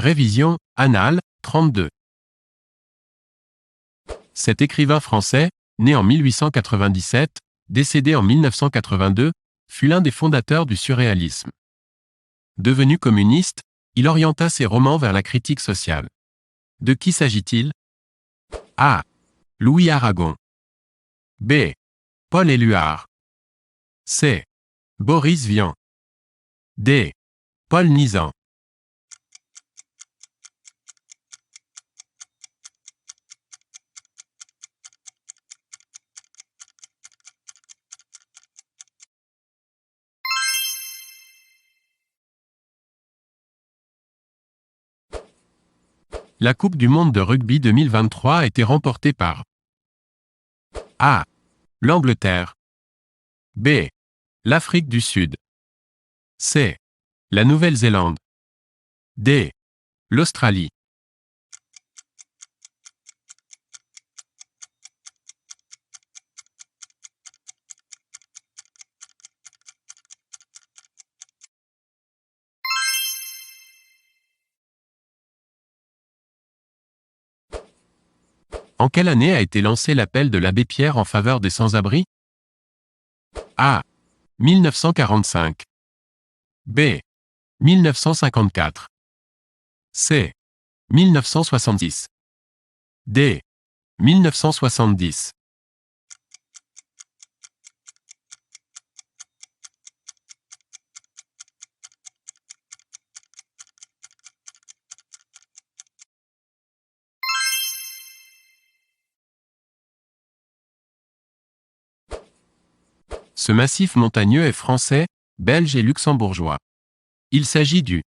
Révision, Annales, 32. Cet écrivain français, né en 1897, décédé en 1982, fut l'un des fondateurs du surréalisme. Devenu communiste, il orienta ses romans vers la critique sociale. De qui s'agit-il? A. Louis Aragon. B. Paul Éluard. C. Boris Vian. D. Paul Nizan. La Coupe du monde de rugby 2023 a été remportée par A. L'Angleterre. B. L'Afrique du Sud. C. La Nouvelle-Zélande. D. L'Australie. En quelle année a été lancé l'appel de l'abbé Pierre en faveur des sans-abri? A. 1945. B. 1954. C. 1970. D. 1970. Ce massif montagneux est français, belge et luxembourgeois. Il s'agit du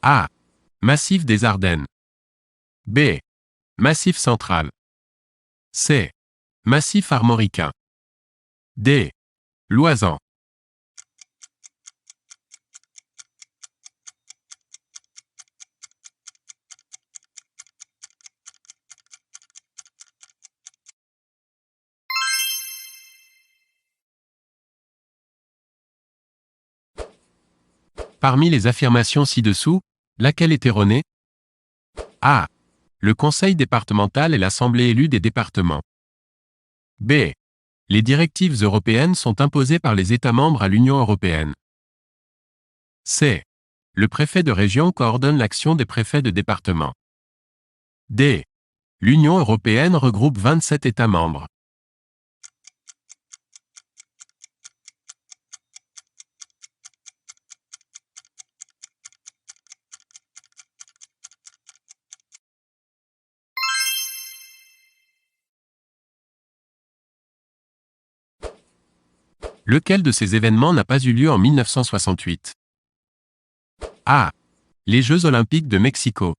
A. Massif des Ardennes. B. Massif central. C. Massif armoricain. D. Loisan. Parmi les affirmations ci-dessous, laquelle est erronée? A. Le conseil départemental est l'assemblée élue des départements. B. Les directives européennes sont imposées par les États membres à l'Union européenne. C. Le préfet de région coordonne l'action des préfets de département. D. L'Union européenne regroupe 27 États membres. Lequel de ces événements n'a pas eu lieu en 1968? A. Les Jeux olympiques de Mexico.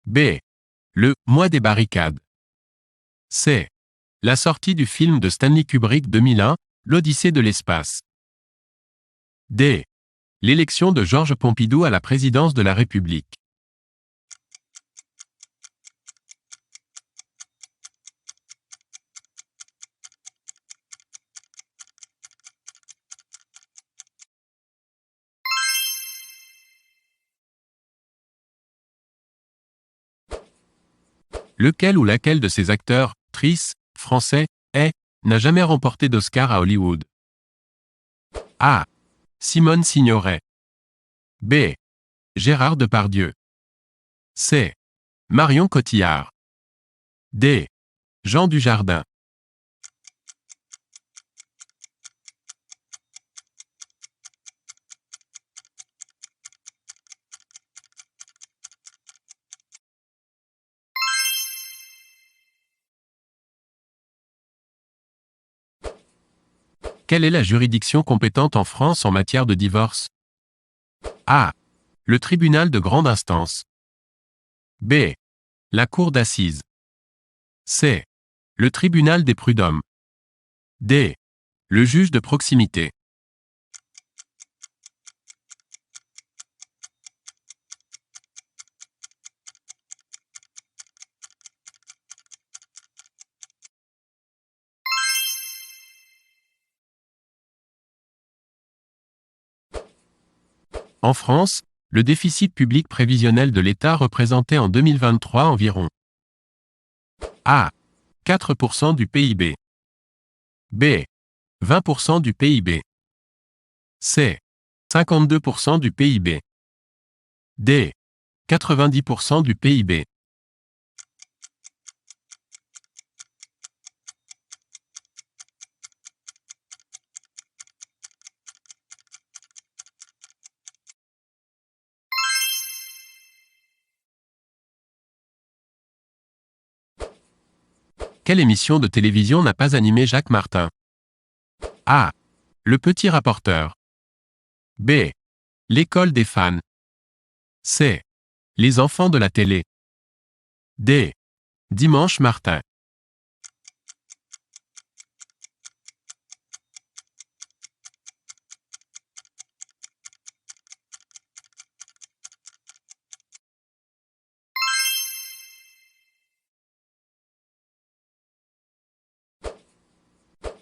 B. Le « Mois des barricades ». C. La sortie du film de Stanley Kubrick 2001, L'Odyssée de l'espace. D. L'élection de Georges Pompidou à la présidence de la République. Lequel ou laquelle de ces acteurs, actrices, français, n'a jamais remporté d'Oscar à Hollywood? A. Simone Signoret. B. Gérard Depardieu. C. Marion Cotillard. D. Jean Dujardin. Quelle est la juridiction compétente en France en matière de divorce? A. Le tribunal de grande instance. B. La cour d'assises. C. Le tribunal des prud'hommes. D. Le juge de proximité. En France, Le déficit public prévisionnel de l'État représentait en 2023 environ A. 4% du PIB. B. 20% du PIB. C. 52% du PIB. D. 90% du PIB. Quelle émission de télévision n'a pas animé Jacques Martin? A. Le petit rapporteur. B. L'école des fans. C. Les enfants de la télé. D. Dimanche Martin.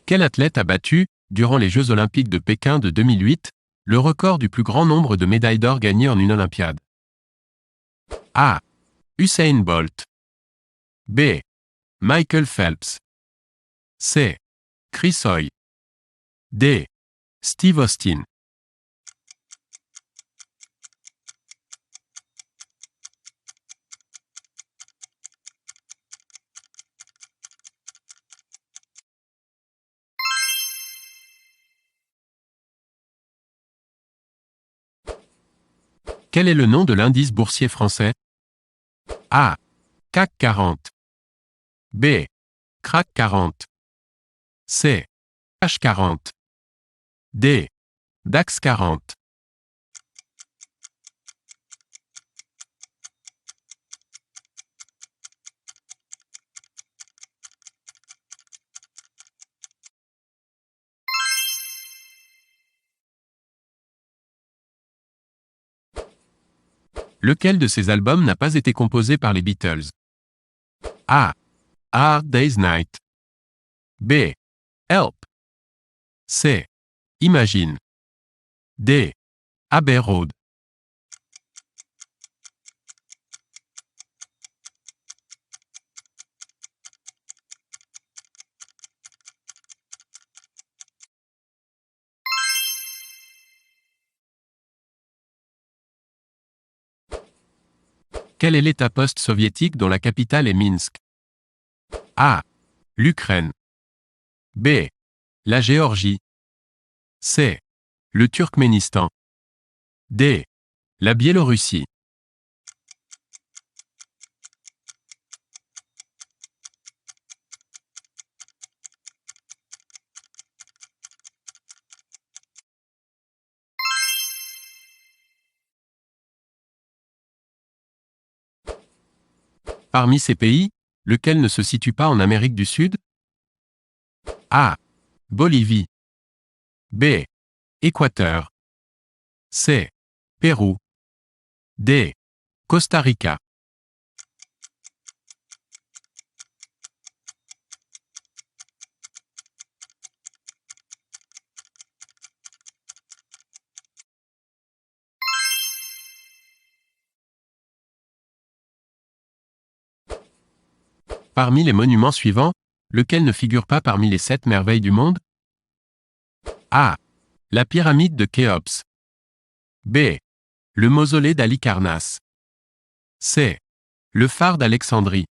Quel athlète a battu, durant les Jeux Olympiques de Pékin de 2008, le record du plus grand nombre de médailles d'or gagnées en une Olympiade? A. Usain Bolt. B. Michael Phelps. C. Chris Hoy. D. Steve Austin. Quel est le nom de l'indice boursier français? A. CAC 40. B. CRAC 40. C. H 40. D. DAX 40. Lequel de ces albums n'a pas été composé par les Beatles? A. A Hard Day's Night. B. Help. C. Imagine. D. Abbey Road. Quel est l'État post-soviétique dont la capitale est Minsk? A. L'Ukraine. B. La Géorgie. C. Le Turkménistan. D. La Biélorussie. Parmi ces pays, lequel ne se situe pas en Amérique du Sud? A. Bolivie. B. Équateur. C. Pérou. D. Costa Rica. Parmi les monuments suivants, lequel ne figure pas parmi les 7 merveilles du monde? A. La pyramide de Khéops. B. Le mausolée d'Halicarnasse. C. Le phare d'Alexandrie.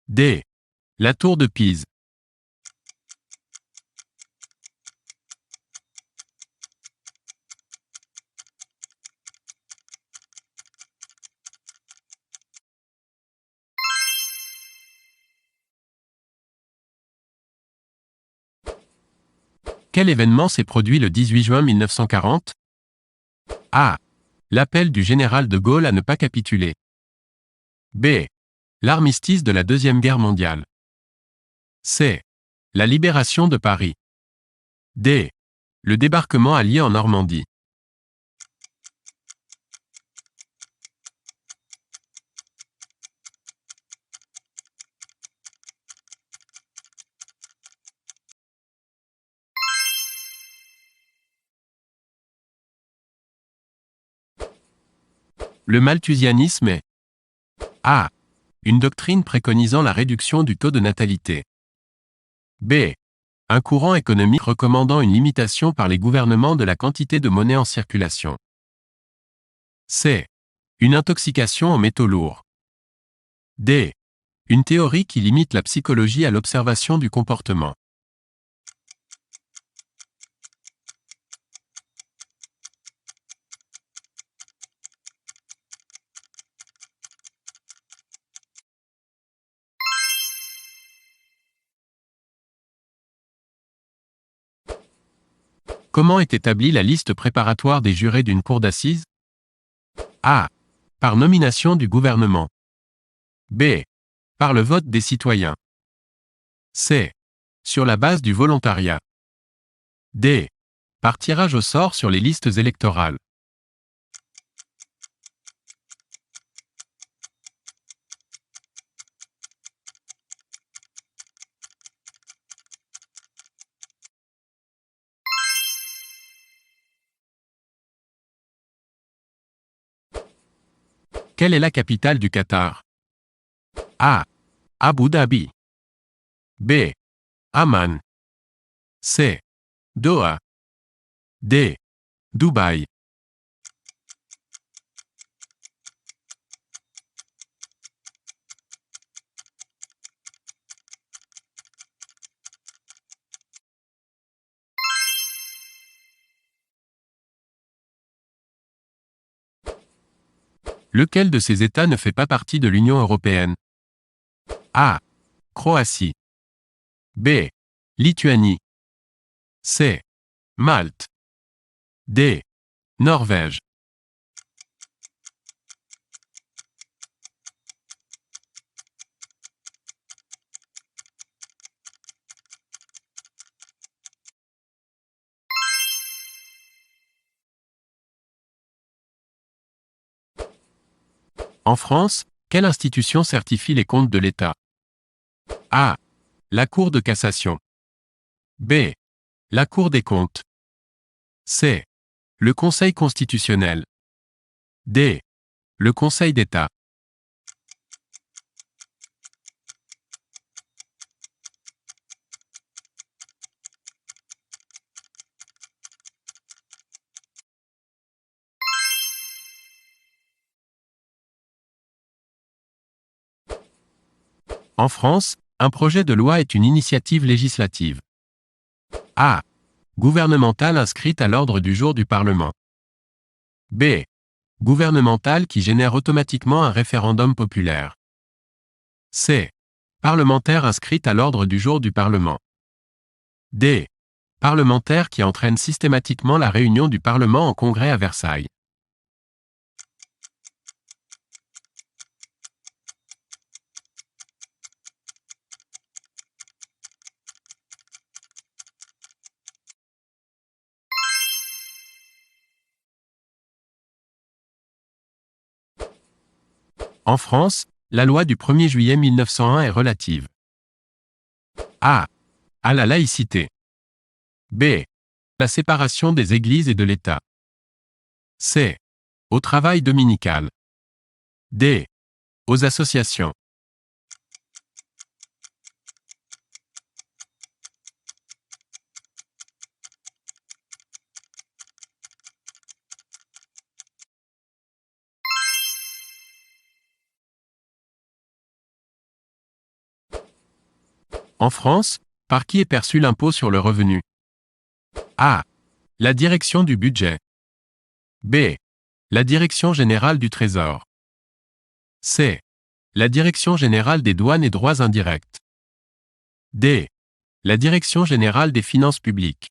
D. La tour de Pise. Quel événement s'est produit le 18 juin 1940? A. L'appel du général de Gaulle à ne pas capituler. B. L'armistice de la Deuxième Guerre mondiale. C. La libération de Paris. D. Le débarquement allié en Normandie. Le malthusianisme est A. Une doctrine préconisant la réduction du taux de natalité. B. Un courant économique recommandant une limitation par les gouvernements de la quantité de monnaie en circulation. C. Une intoxication en métaux lourds. D. Une théorie qui limite la psychologie à l'observation du comportement. Comment est établie la liste préparatoire des jurés d'une cour d'assises? A. Par nomination du gouvernement. B. Par le vote des citoyens. C. Sur la base du volontariat. D. Par tirage au sort sur les listes électorales. Quelle est la capitale du Qatar? A. Abu Dhabi. B. Amman. C. Doha. D. Dubaï. Lequel de ces États ne fait pas partie de l'Union européenne? A. Croatie. B. Lituanie. C. Malte. D. Norvège. En France, quelle institution certifie les comptes de l'État? A. La Cour de cassation. B. La Cour des comptes. C. Le Conseil constitutionnel. D. Le Conseil d'État. En France, un projet de loi est une initiative législative. A. Gouvernementale inscrite à l'ordre du jour du Parlement. B. Gouvernementale qui génère automatiquement un référendum populaire. C. Parlementaire inscrite à l'ordre du jour du Parlement. D. Parlementaire qui entraîne systématiquement la réunion du Parlement en congrès à Versailles. En France, la loi du 1er juillet 1901 est relative. A. À la laïcité. B. La séparation des églises et de l'État. C. Au travail dominical. D. Aux associations. En France, par qui est perçu l'impôt sur le revenu? A. La direction du budget. B. La direction générale du Trésor. C. La direction générale des douanes et droits indirects. D. La direction générale des finances publiques.